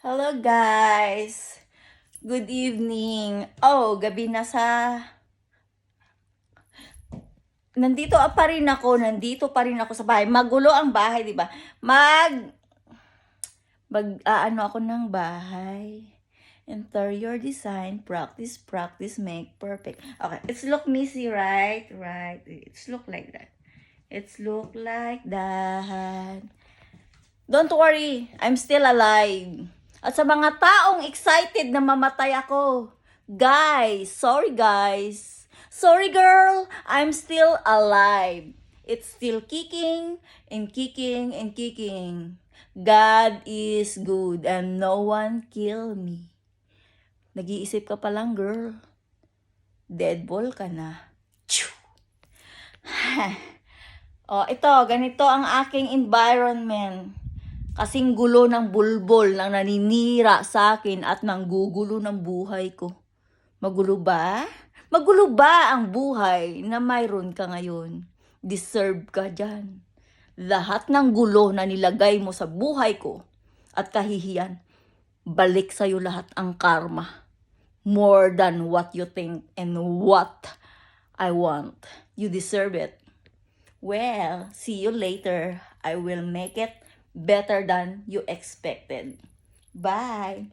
Hello guys! Good evening. Oh, gabi na sa... Nandito pa rin ako sa bahay. Magulo ang bahay, di ba? Ano ako ng bahay. Interior design, practice, make perfect. Okay, it's look messy, right? Right. It's look like that. It's look like that. Don't worry, I'm still alive. At sa mga taong excited na mamatay ako, guys. Sorry girl, I'm still alive. It's still kicking and kicking and kicking. God is good and no one kill me. Nag-iisip ka pa lang, girl. Deadball ka na. Oh, ganito ang aking environment. Kasing gulo ng bulbol nang naninira sa akin at nanggugulo ng buhay ko. Magulo ba? Magulo ba ang buhay na mayroon ka ngayon? Deserve ka dyan. Lahat ng gulo na nilagay mo sa buhay ko at kahihiyan, balik sa'yo lahat ang karma. More than what you think and what I want. You deserve it. Well, see you later. I will make it better than you expected. Bye!